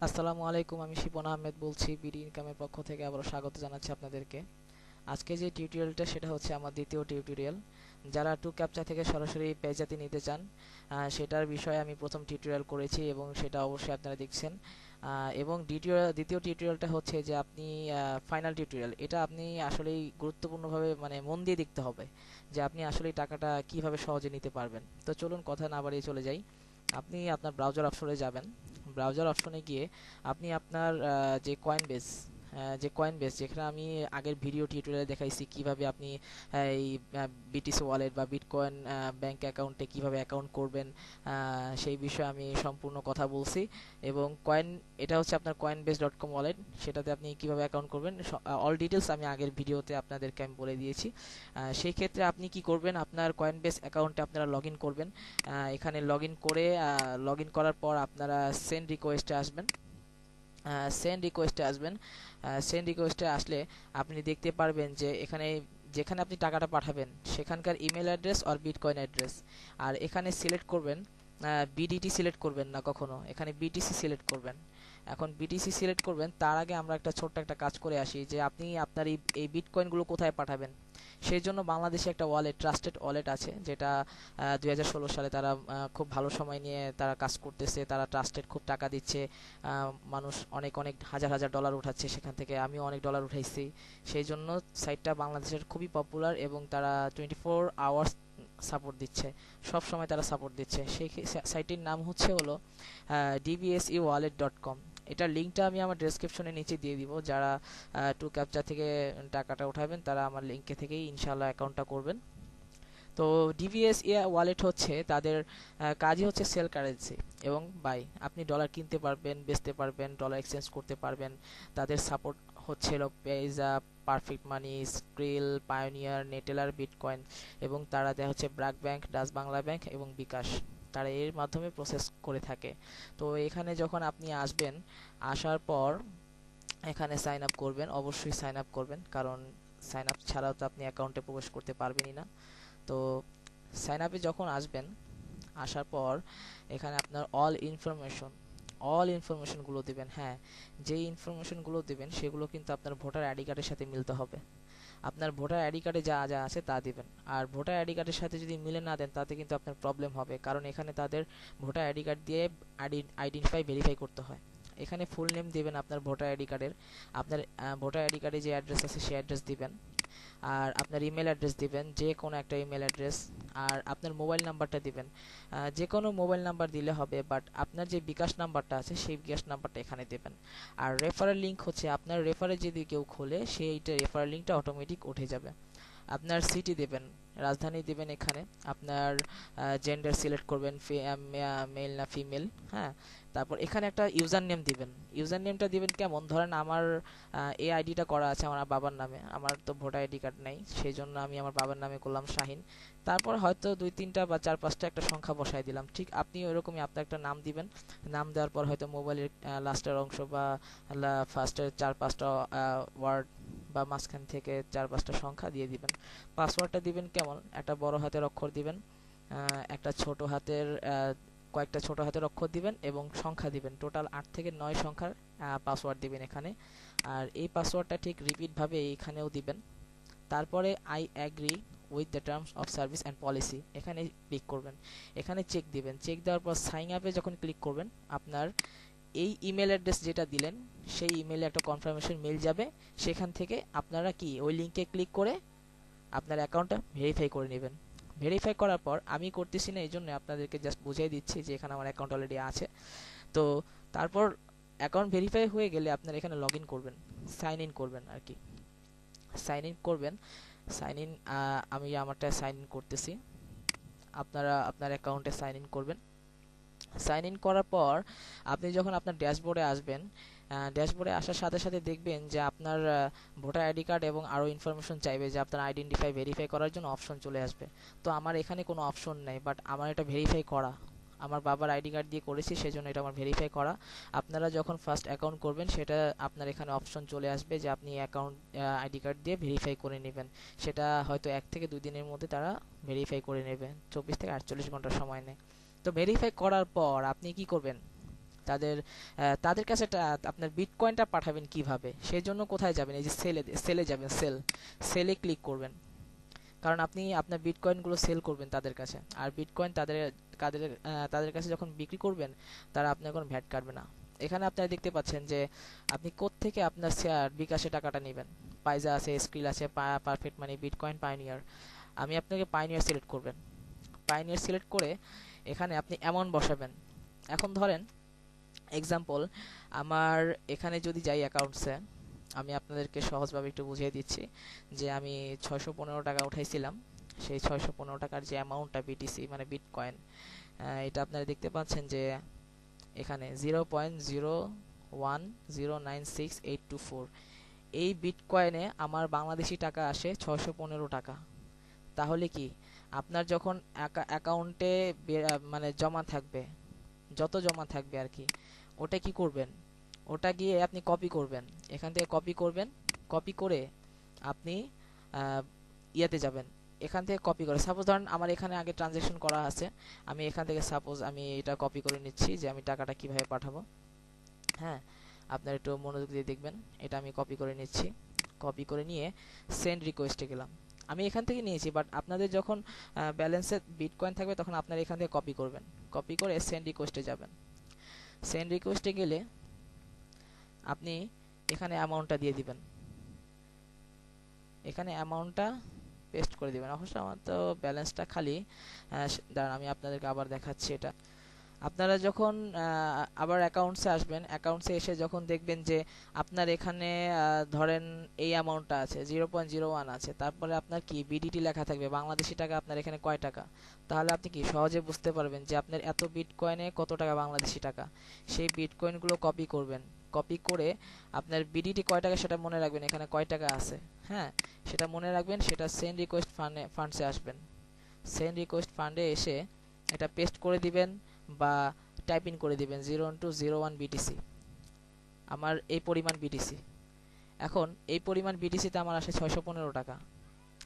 আসসালামু আলাইকুম, আমি শিপন আহমেদ বলছি বিডি ইনকামের পক্ষ থেকে। আবারও স্বাগত জানাচ্ছি আপনাদেরকে। আজকে যে টিউটোরিয়ালটা সেটা হচ্ছে আমার দ্বিতীয় টিউটোরিয়াল। যারা টু ক্যাপচা থেকে সরাসরি পেজাতে নিতে চান, সেটার বিষয়ে আমি প্রথম টিউটোরিয়াল করেছি এবং সেটা অবশ্যই আপনারা দেখছেন। এবং দ্বিতীয় টিউটোরিয়ালটা হচ্ছে যে আপনি ফাইনাল টিউটোরিয়াল, এটা আপনি আসলেই গুরুত্বপূর্ণভাবে মানে মন দিয়ে দেখতে হবে যে আপনি আসলেই টাকাটা কিভাবে সহজে নিতে পারবেন। তো চলুন কথা না বাড়িয়ে চলে যাই। আপনি আপনার ব্রাউজার অপশনে যাবেন। ব্রাউজার অপশনে গিয়ে আপনি আপনার যে কয়েনবেস যেখানে আমি আগের ভিডিও টিউটোরিয়ালে দেখাইছি কিভাবে আপনি এই বিটিসি ওয়ালেট বা বিটকয়েন ব্যাংক অ্যাকাউন্টে কিভাবে অ্যাকাউন্ট করবেন, সেই বিষয়ে আমি সম্পূর্ণ কথা বলছি। এবং এটা হচ্ছে আপনার coinbase.com ওয়ালেট, সেটাতে আপনি কিভাবে অ্যাকাউন্ট করবেন অল ডিটেলস আমি আগের ভিডিওতে আপনাদেরকে আমি বলে দিয়েছি। সেই ক্ষেত্রে আপনি কি করবেন, আপনার কয়েনবেস অ্যাকাউন্টে আপনারা লগ ইন করবেন। এখানে লগ ইন করার পর আপনারা সেন্ড রিকোয়েস্টে আসবেন। সেন্ড রিকোয়েস্টে আসবেন। সেন্ড রিকোয়েস্টে আসলে আপনি দেখতে পারবেন যে এখানে যেখানে আপনি টাকাটা পাঠাবেন সেখানকার ইমেল অ্যাড্রেস আর বিটকয়েন অ্যাড্রেস। আর এখানে সিলেক্ট করবেন, বিডিটি সিলেক্ট করবেন না কখনো, এখানে বিটিসি সিলেক্ট করবেন। এখন বিটিসি সিলেক্ট করবেন, তার আগে আমরা ছোট্ট একটা কাজ করে আসি যে আপনি আপনার এই বিটকয়েনগুলো কোথায় পাঠাবেন। সেই জন্য বাংলাদেশে একটা ওয়ালেট, ট্রাস্টেড ওয়ালেট আছে, যেটা 2016 সালে তারা খুব ভালো সময় নিয়ে তারা কাজ করতেছে, তারা ট্রাস্টেড খুব টাকা দিচ্ছে। মানুষ অনেক অনেক হাজার হাজার ডলার উঠাচ্ছে সেখান থেকে, আমিও অনেক ডলার উঠাইছি। সেই জন্য সাইটটা বাংলাদেশের খুবই পপুলার এবং তারা 24 আওয়ার্স সাপোর্ট দিচ্ছে, সব সময় তারা সাপোর্ট দিচ্ছে। সেই সাইটটির নাম হলো dbseWallet.com। এটার লিঙ্কটা আমি আমার ডেসক্রিপশনের নিচে দিয়ে দিব। যারা টু ক্যাপচা থেকে টাকাটা উঠাবেন তারা আমার লিঙ্কে থেকেই ইনশাল্লাহ অ্যাকাউন্টটা করবেন। তো ডিভিএস ওয়ালেট হচ্ছে তাদের কাজই হচ্ছে সেল কারেন্সি এবং বাই। আপনি ডলার কিনতে পারবেন, বেচতে পারবেন, ডলার এক্সচেঞ্জ করতে পারবেন। তাদের সাপোর্ট হচ্ছিল পেজা, পারফেক্ট মানি, স্ক্রিল, পায়োনিয়ার, নেটেলার, বিটকয়েন, এবং তারা দেয় হচ্ছে BRAC bank, Dutch Bangla bank এবং বিকাশ। তারা এর মাধ্যমে প্রসেস করে থাকে। তো এখানে যখন আপনি আসবেন, আসার পর এখানে সাইন আপ করবেন, অবশ্যই সাইন আপ করবেন, কারণ সাইন আপ ছাড়াও তো আপনি অ্যাকাউন্টে প্রবেশ করতে পারবেনই না। তো সাইন আপে যখন আসবেন, আসার পর এখানে আপনার অল ইনফরমেশনগুলো দিবেন। হ্যাঁ, যেই ইনফরমেশনগুলো দিবেন সেগুলো কিন্তু আপনার ভোটার আইডি কার্ডের সাথে মিলতে হবে। আপনার ভোটার আইডি কার্ডে যা যা আছে তা দিবেন। আর ভোটার আইডি কার্ডের সাথে যদি মিলে না দেন তাতে কিন্তু আপনার প্রবলেম হবে, কারণ এখানে তাদের ভোটার আইডি কার্ড দিয়ে ভেরিফাই করতে হয়। এখানে ফুল নেম দিবেন আপনার ভোটার আইডি কার্ডের। আপনার ভোটার আইডি কার্ডে যে অ্যাড্রেস আছে সেই অ্যাড্রেস দিবেন। আর আপনার ইমেল অ্যাড্রেস দিবেন, যে কোনো একটা ইমেল অ্যাড্রেস। আর আপনার মোবাইল নাম্বারটা দিবেন। যে কোনো মোবাইল নাম্বার দিলে হবে, বাট আপনার যে বিকাশ নাম্বারটা আছে সেই বিকাশ নাম্বারটা এখানে দেবেন। আর রেফারেল লিঙ্ক হচ্ছে আপনার রেফারে যদি কেউ খোলে সেইটা রেফারেল লিঙ্কটা অটোমেটিক উঠে যাবে। আপনার সিটি দেবেন, রাজধানী দেবেন এখানে। আপনার জেন্ডার সিলেক্ট করবেন, মেল না ফিমেল। হ্যাঁ, তারপর এখানে একটা ইউজার নেম দিবেন। ইউজার নেমটা দিবেন কেমন, ধরেন আমার এই আইডিটা করা আছে আমার বাবার নামে, আমার তো ভোটার আইডি কার্ড নাই, সেই জন্য আমি আমার বাবার নামে করলাম শাহিন। তারপর হয়তো দুই তিনটা বা চার পাঁচটা একটা সংখ্যা বসাই দিলাম। ঠিক আপনি ওইরকমই আপনার একটা নাম দিবেন। নাম দেওয়ার পর হয়তো মোবাইলের লাস্টের অংশ বা ফার্স্টের চার পাঁচটা ওয়ার্ড বা মাঝখান থেকে চার পাঁচটা সংখ্যা দিয়ে দিবেন। পাসওয়ার্ডটা দিবেন কেমন, একটা বড় হাতের অক্ষর দিবেন, একটা ছোট হাতের কয়েকটা ছোট হাতের অক্ষর দিবেন এবং সংখ্যা দিবেন। টোটাল 8 থেকে 9 সংখ্যার পাসওয়ার্ড দিবেন এখানে। আর এই পাসওয়ার্ডটা ঠিক রিপিট ভাবে এইখানেও দিবেন। তারপরে I agree with the terms of service and policy, এখানে ক্লিক করবেন। এখানে চেক দিবেন। চেক দেওয়ার পর সাইন আপে যখন ক্লিক করবেন, আপনার এই ইমেল অ্যাড্রেস যেটা দিলেন সেই ইমেলে একটা কনফার্মেশন মেল যাবে। সেখান থেকে আপনারা কি ওই লিঙ্কে ক্লিক করে আপনার অ্যাকাউন্টটা ভেরিফাই করে নেবেন। ভেরিফাই করার পর আমি করতেছি না, এই জন্য আপনাদেরকে জাস্ট বুঝিয়ে দিচ্ছি যে এখানে আমার অ্যাকাউন্ট অলরেডি আছে। তো তারপর অ্যাকাউন্ট ভেরিফাই হয়ে গেলে আপনারা এখানে লগ ইন করবেন, সাইন ইন করবেন আর কি। সাইন ইন করবেন। সাইন ইন, আমি আমারটা সাইন ইন করতেছি। আপনারা আপনার অ্যাকাউন্টে সাইন ইন করবেন। সাইন ইন করার পর আপনি যখন আপনার ড্যাশবোর্ডে আসবেন, ড্যাশবোর্ডে আসার সাথে সাথে দেখবেন যে আপনার ভোটার আইডি কার্ড এবং আরও ইনফরমেশন চাইবে, যে আপনার আইডেন্টিফাই ভেরিফাই করার জন্য অপশন চলে আসবে। তো আমার এখানে কোনো অপশন নেই, বাট আমার এটা ভেরিফাই করা, আমার বাবার আইডি কার্ড দিয়ে করেছি, সেজন্য এটা আমার ভেরিফাই করা। আপনারা যখন ফার্স্ট অ্যাকাউন্ট করবেন সেটা আপনার এখানে অপশন চলে আসবে যে আপনি অ্যাকাউন্ট আইডি কার্ড দিয়ে ভেরিফাই করে নেবেন। সেটা হয়তো 1 থেকে 2 দিনের মধ্যে তারা ভেরিফাই করে নেবে, 24 থেকে 48 ঘন্টা সময় নেয়। তো ভেরিফাই করার পর আপনি কি করবেন, তাদের কাছে আপনার বিটকয়েনটা পাঠাবেন কিভাবে, সেই জন্য কোথায় যাবেন, এই যে সেলে যাবেন, সেলে ক্লিক করবেন। কারণ আপনি আপনার বিটকয়েনগুলো সেল করবেন তাদের কাছে, আর বিটকয়েন তাদের কাছে যখন বিক্রি করবেন তারা আপনার কোনো ভ্যাট কাটবে না। এখানে আপনারা দেখতে পাচ্ছেন যে আপনি কোত্থেকে আপনার শেয়ার বিকাশে টাকাটা নেবেন। পাইজা আছে, স্ক্রিল আছে, পারফেক্ট মানি, বিটকয়েন, পাইনিয়ার। আমি আপনাকে পাইনিয়ার সিলেক্ট করবেন। পাইনিয়ার সিলেক্ট করে এখানে আপনি অ্যামাউন্ট বসাবেন। এখন ধরেন এক্সাম্পল, আমার এখানে যদি যাই অ্যাকাউন্টসে, আমি আপনাদেরকে সহজভাবে একটু বুঝিয়ে দিচ্ছি যে আমি 615 টাকা উঠাইছিলাম। সেই 615 টাকার যে অ্যামাউন্টটা বিটিসি মানে বিটকয়েন, এটা আপনারা দেখতে পাচ্ছেন যে এখানে 0.01096,824। এই বিটকয়েনে আমার বাংলাদেশি টাকা আসে 615 টাকা। তাহলে কি আপনার যখন অ্যাকাউন্টে মানে জমা থাকবে, যত জমা থাকবে আর কি, ওটা কি করবেন, ওটা গিয়ে আপনি কপি করবেন, এখান থেকে কপি করবেন। কপি করে আপনি ইয়েতে যাবেন, এখান থেকে কপি করে, সাপোজ ধরেন আমার এখানে আগে ট্রানজ্যাকশন করা আছে, আমি এখান থেকে সাপোজ আমি এটা কপি করে নিচ্ছি যে আমি টাকাটা কিভাবে পাঠাবো। হ্যাঁ, আপনার একটু মনোযোগ দিয়ে দেখবেন। এটা আমি কপি করে নিচ্ছি। কপি করে নিয়ে সেন্ড রিকোয়েস্টে গেলাম। আমি এখান থেকে নিয়েছি, বাট আপনাদের যখন ব্যালেন্সে বিটকয়েন থাকবে তখন আপনারা এখান থেকে কপি করবেন। কপি করে সেন্ড রিকোয়েস্টে যাবেন। সেন্ড রিকোয়েস্টে গেলে আপনি এখানে অ্যামাউন্টটা দিয়ে দিবেন। এখানে অ্যামাউন্টটা পেস্ট করে দিবেন। অবশ্য আমার তো ব্যালেন্সটা খালি, দাঁড়ান আমি আপনাদেরকে আবার দেখাচ্ছি। এটা আপনারা যখন আবার অ্যাকাউন্টসে আসবেন, অ্যাকাউন্টসে এসে যখন দেখবেন যে আপনার এখানে ধরেন এই অ্যামাউন্টটা আছে 0.01 আছে, তারপরে আপনার কি বিডিটি লেখা থাকবে, বাংলাদেশি টাকা আপনার এখানে কয় টাকা, তাহলে আপনি কি সহজে বুঝতে পারবেন যে আপনার এত বিটকয়েনে কত টাকা বাংলাদেশি টাকা। সেই বিটকয়েনগুলো কপি করবেন। কপি করে আপনার বিডিটি কয় টাকা সেটা মনে রাখবেন, এখানে কয় টাকা আছে, হ্যাঁ সেটা মনে রাখবেন। সেটা সেন্ড রিকোয়েস্ট ফান্ডসে আসবেন। সেন্ড রিকোয়েস্ট ফান্ডে এসে এটা পেস্ট করে দিবেন বা টাইপ ইন করে দিবেন 0.01 বিটিসি, আমার এই পরিমাণ বিটিসি। এখন এই পরিমাণ বিটিসিতে আমার আসে 615 টাকা।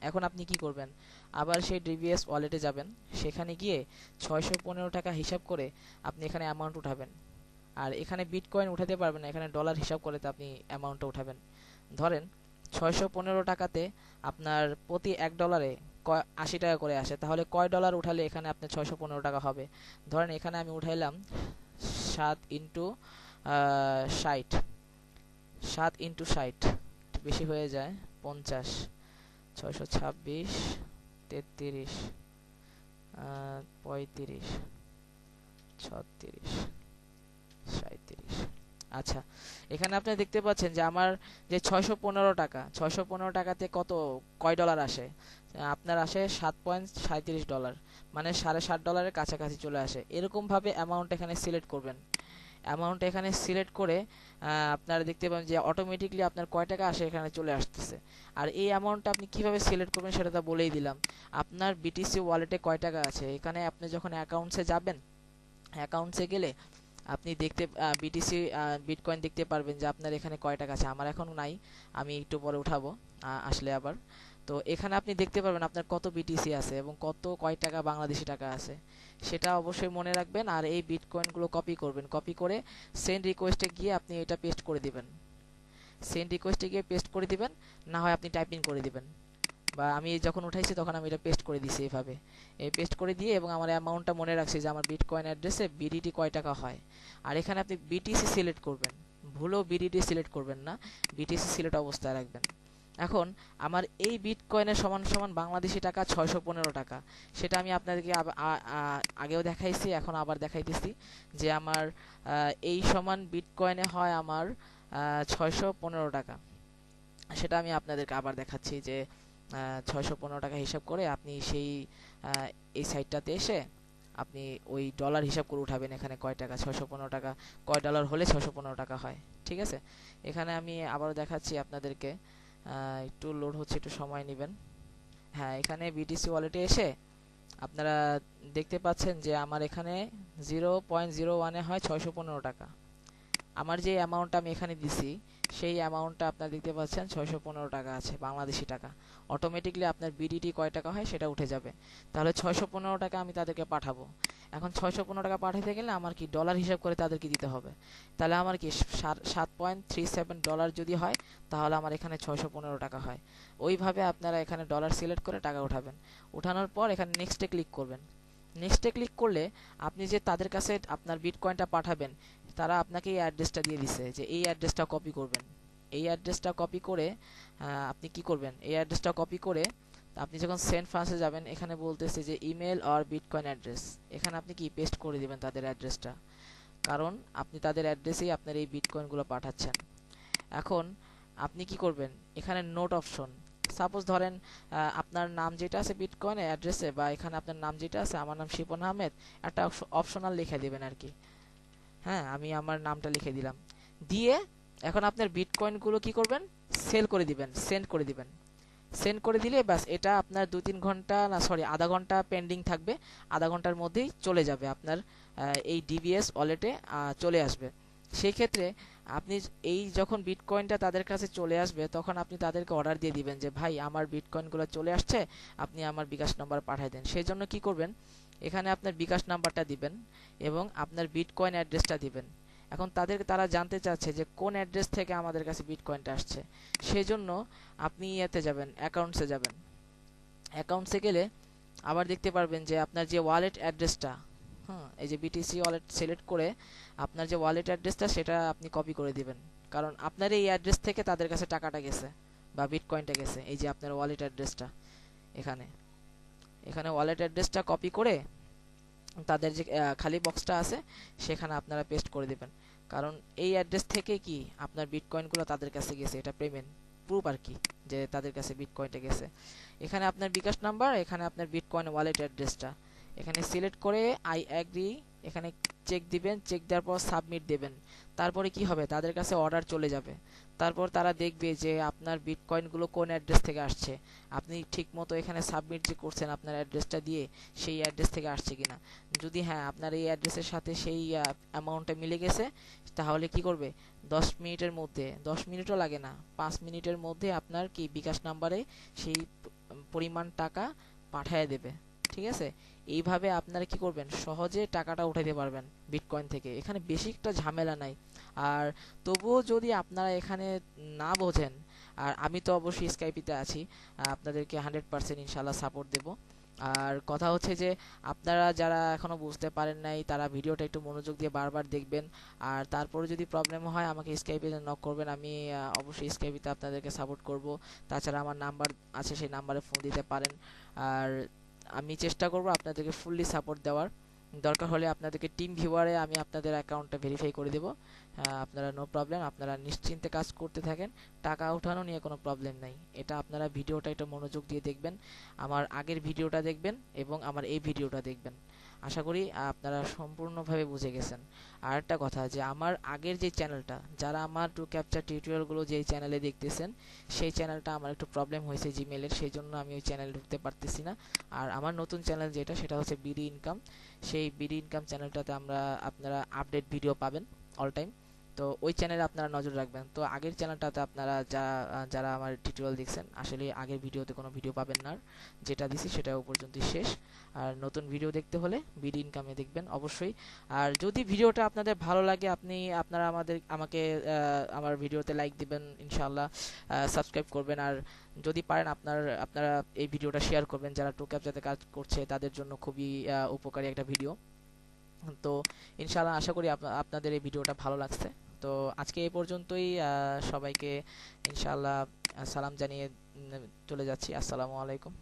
এখন আপনি কি করবেন, আবার সেই ডিভিএস ওয়ালেটে যাবেন, সেখানে গিয়ে 615 টাকা হিসাব করে আপনি এখানে অ্যামাউন্ট উঠাবেন। আর এখানে বিটকয়েন উঠাতে পারবেন না, এখানে ডলার হিসাব করে তো আপনি অ্যামাউন্টটা উঠাবেন। ধরেন 615 টাকাতে আপনার প্রতি $1 80 টাকা করে আসে, তাহলে কয় ডলার উঠালে এখানে আপনার 615 টাকা হবে। ধরেন এখানে আমি উঠাইলাম 7 ইন্টু 60, 7 ইন্টু 60 বেশি হয়ে যায় 50, 626, 33, 35, 36, 37। আচ্ছা, এখানে আপনি দেখতে পাচ্ছেন যে আমার যে 615 টাকা, 615 টাকাতে কয় ডলার আসে, আপনার আসে $7.37, মানে $7.5 কাছাকাছি চলে আসে। এরকমভাবে অ্যামাউন্ট এখানে সিলেক্ট করবেন। অ্যামাউন্ট এখানে সিলেক্ট করে আপনারা দেখতে পাবেন যে অটোমেটিকলি আপনার কয় টাকা আসে এখানে চলে আসতেছে। আর এই অ্যামাউন্টটা আপনি কিভাবে সিলেক্ট করবেন সেটা তো বলেই দিলাম। আপনার বিটিসি ওয়ালেটে কয় টাকা আছে, এখানে আপনি যখন অ্যাকাউন্টসে যাবেন, অ্যাকাউন্টসে গেলে আপনি বিটিসি বিটকয়েন দেখতে পারবেন যে আপনার এখানে কয় টাকা আছে। আমার এখন নাই, আমি একটু পরে উঠাবো আসলে আবার। তো এখানে আপনি দেখতে পারবেন আপনার কত বিটিসি আছে এবং কয় টাকা বাংলাদেশি টাকা আছে, সেটা অবশ্যই মনে রাখবেন। আর এই বিটকয়েনগুলো কপি করবেন। কপি করে সেন্ড রিকোয়েস্টে গিয়ে আপনি এটা পেস্ট করে দিবেন। সেন্ড রিকোয়েস্টে গিয়ে পেস্ট করে দিবেন, না হয় আপনি টাইপিং করে দিবেন। বা আমি যখন উঠাইছি তখন আমি এটা পেস্ট করে দিছি এইভাবে। এই পেস্ট করে দিয়ে এবং আমার অ্যামাউন্টটা মনে রাখছি যে আমার বিটকয়েন অ্যাড্রেসে বিডিটি কয় টাকা হয়। আর এখানে আপনি বিটিসি সিলেক্ট করবেন, ভুলেও বিডিটি সিলেক্ট করবেন না, বিটিসি সিলেক্ট অবস্থায় রাখবেন। এখন আমার এই বিটকয়েনের সমান সমান বাংলাদেশি টাকা 615 টাকা, সেটা আমি আপনাদেরকে আগেও দেখাইছি, এখন আবার দেখাইতেছি যে আমার এই সমান বিটকয়েনে হয় আমার 615 টাকা। সেটা আমি আপনাদেরকে আবার দেখাচ্ছি যে 615 টাকা হিসাব করে আপনি সেই এই সাইটটাতে এসে আপনি ওই ডলার হিসাব করে উঠাবেন এখানে কয় টাকা, 615 টাকা কয় ডলার হলে 615 টাকা হয়। ঠিক আছে, এখানে আমি আবারও দেখাচ্ছি আপনাদেরকে, একটু লোড হচ্ছে, একটু সময় নেবেন। হ্যাঁ, এখানে বিটিসি ওয়ালেটে এসে আপনারা দেখতে পাচ্ছেন যে আমার এখানে 0.01 হয় 615 টাকা। আমার যে অ্যামাউন্টটা আমি এখানে দিছি সেই অ্যামাউন্টটা আপনারা দেখতে পাচ্ছেন 615 টাকা আছে বাংলাদেশি টাকা। অটোমেটিকলি আপনার বিডিটি কয় টাকা হয় সেটা উঠে যাবে। তাহলে 615 টাকা আমি তাদেরকে পাঠাবো। এখন 615 টাকা পাঠাতে গেলে আমার কি ডলার হিসাব করে তাদেরকে দিতে হবে। তাহলে আমার কি 7.37 ডলার যদি হয় তাহলে আমার এখানে 615 টাকা হয়। ওইভাবে আপনারা এখানে ডলার সিলেক্ট করে টাকা উঠাবেন। উঠানোর পর এখানে নেক্সটে ক্লিক করবেন। নেক্সটে ক্লিক করলে আপনি যে তাদের কাছে আপনার বিটকয়েনটা পাঠাবেন, তারা আপনাকে এই অ্যাড্রেসটা দিয়ে দিছে যে এই অ্যাড্রেসটা কপি করবেন। এই অ্যাড্রেসটা কপি করে আপনি কি করবেন, এই অ্যাড্রেসটা কপি করে আপনি যখন সেন্ড ফান্ডসে যাবেন, এখানে বলতেছে যে ইমেল অর বিটকয়েন অ্যাড্রেস, এখানে আপনি কি পেস্ট করে দিবেন তাদের অ্যাড্রেসটা, কারণ আপনি তাদের অ্যাড্রেসেই আপনার এই বিটকয়েনগুলো পাঠাচ্ছেন। এখন আপনি কি করবেন, এখানে নোট অপশন, সাপোজ ধরেন আপনার নাম যেটা আছে বিটকয়েন অ্যাড্রেসে, বা এখানে আপনার নাম যেটা আছে, আমার নাম শিপন আহমেদ, একটা অপশনাল লিখে দিবেন আর কি। হ্যাঁ, আমি আমার নামটা লিখে দিলাম। দিয়ে এখন আপনার বিটকয়েনগুলো কি করবেন, সেল করে দিবেন, সেন্ড করে দিবেন। সেন্ড করে দিলে ব্যাস, এটা আপনার 2-3 ঘন্টা না সরি আধা ঘন্টা পেন্ডিং থাকবে। আধা ঘন্টার মধ্যেই চলে যাবে আপনার এই ডিভিএস ওয়ালেটে চলে আসবে। সেই ক্ষেত্রে আপনি এই যখন বিটকয়েনটা তাদের কাছে চলে আসবে, তখন আপনি তাদেরকে অর্ডার দিয়ে দিবেন যে ভাই আমার বিটকয়েনগুলো চলে আসছে, আপনি আমার বিকাশ নাম্বার পাঠিয়ে দেন। সেই জন্য কি করবেন, এখানে আপনার বিকাশ নাম্বারটা দিবেন এবং আপনার বিটকয়েন অ্যাড্রেসটা দিবেন। এখন তারা জানতে চাচ্ছে যে কোন অ্যাড্রেস থেকে আমাদের কাছে বিটকয়েনটা আসছে। সেজন্য আপনি এতে যাবেন, অ্যাকাউন্টসে যাবেন। অ্যাকাউন্টসে গেলে আবার দেখতে পারবেন যে আপনার যে ওয়ালেট অ্যাড্রেসটা, এই যে বিটিসি ওয়ালেট সিলেক্ট করে আপনার যে ওয়ালেট অ্যাড্রেসটা সেটা আপনি কপি করে দিবেন, কারণ আপনার এই অ্যাড্রেস থেকে তাদের কাছে টাকাটা গেছে বা বিটকয়েনটা গেছে। এই যে আপনার ওয়ালেট অ্যাড্রেসটা, এখানে এখানে ওয়ালেট অ্যাড্রেসটা কপি করে তাদের যে খালি বক্সটা আছে সেখানে আপনারা পেস্ট করে দিবেন, কারণ এই অ্যাড্রেস থেকে কি আপনার বিটকয়েনগুলো তাদের কাছে গেছে, এটা পেমেন্ট প্রুফ আর কি, যে তাদের কাছে বিটকয়েনটা গেছে। এখানে আপনার বিকাশ নাম্বার, এখানে আপনার বিটকয়েন ওয়ালেট অ্যাড্রেসটা এখানে সিলেক্ট করে আই অ্যাগ্রি এখানে চেক দিবেন। চেক দেওয়ার পর সাবমিট দেবেন। তারপরে কি হবে, তাদের কাছে অর্ডার চলে যাবে। তারপর তারা দেখবে যে আপনার বিটকয়েনগুলো কোন অ্যাড্রেস থেকে আসছে। আপনি ঠিকমতো এখানে সাবমিট যে করছেন আপনার অ্যাড্রেসটা দিয়ে, সেই অ্যাড্রেস থেকে আসছে কিনা। যদি হ্যাঁ আপনার এই অ্যাড্রেসের সাথে সেই অ্যামাউন্টটা মিলে গেছে, তাহলে কি করবে, 10 মিনিটের মধ্যে, 10 মিনিটও লাগে না, 5 মিনিটের মধ্যে আপনার কি বিকাশ নাম্বারে সেই পরিমাণ টাকা পাঠিয়ে দেবে। ঠিক আছে, এইভাবে আপনারা কি করবেন, সহজে টাকাটা উঠাইতে পারবেন বিটকয়েন থেকে। এখানে বেশি একটা ঝামেলা নাই। আর তবুও যদি আপনারা এখানে না বোঝেন, আর আমি তো অবশ্যই স্কাইপিতে আছি, আপনাদেরকে 100% ইনশাল্লাহ সাপোর্ট দেব। আর কথা হচ্ছে যে আপনারা যারা এখনো বুঝতে পারেন নাই, তারা ভিডিওটা একটু মনোযোগ দিয়ে বারবার দেখবেন। আর তারপরে যদি প্রবলেম হয় আমাকে স্কাইপে নক করবেন, আমি অবশ্যই স্কাইপিতে আপনাদেরকে সাপোর্ট করব। তাছাড়া আমার নাম্বার আছে, সেই নাম্বারে ফোন দিতে পারেন। আর আমি চেষ্টা করব আপনাদেরকে ফুললি সাপোর্ট দেওয়ার। দরকার হলে আপনাদেরকে টিম ভিউয়ারে আমি আপনাদের অ্যাকাউন্টটা ভেরিফাই করে দেব। আপনারা নো প্রবলেম, আপনারা নিশ্চিন্তে কাজ করতে থাকেন। টাকা ওঠানো নিয়ে কোনো প্রবলেম নাই। এটা আপনারা ভিডিওটা একটু মনোযোগ দিয়ে দেখবেন, আমার আগের ভিডিওটা দেখবেন এবং আমার এই ভিডিওটা দেখবেন। আশা করি আপনারা সম্পূর্ণভাবে বুঝে গেছেন। আর একটা কথা, যে আমার আগের যে চ্যানেলটা, যারা আমার টু ক্যাপচার টিউটোরিয়ালগুলো যেই চ্যানেলে দেখতেছেন, সেই চ্যানেলটা আমার একটু প্রবলেম হয়েছে জিমেলের, সেই জন্য আমি ওই চ্যানেলে ঢুকতে পারতেছি না। আর আমার নতুন চ্যানেল যেটা, সেটা হচ্ছে বিডি ইনকাম। সেই বিডি ইনকাম চ্যানেলটাতে আপনারা আপডেট ভিডিও পাবেন অল টাইম। তো ওই চ্যানেলে আপনারা নজর রাখবেন। তো আগের চ্যানেলটাতে আপনারা যারা আমার টিউটোরিয়াল দেখছেন, আসলে আগের ভিডিওতে কোনো ভিডিও পাবেন না, যেটা দিছি সেটা পর্যন্তই শেষ। আর নতুন ভিডিও দেখতে হলে বিডি ইনকামে দেখবেন অবশ্যই। আর যদি ভিডিওটা আপনাদের ভালো লাগে, আপনারা আমাকে আমার ভিডিওতে লাইক দিবেন ইনশাআল্লাহ, সাবস্ক্রাইব করবেন। আর যদি পারেন আপনারা এই ভিডিওটা শেয়ার করবেন, যারা টু ক্যাপচাতে কাজ করছে তাদের জন্য খুবই উপকারী একটা ভিডিও। তো ইনশাআল্লাহ আশা করি আপনাদের এই ভিডিওটা ভালো লাগছে। তো আজকে এই পর্যন্তই, সবাইকে ইনশাআল্লাহ সালাম জানিয়ে চলে যাচ্ছি। আসসালামু আলাইকুম।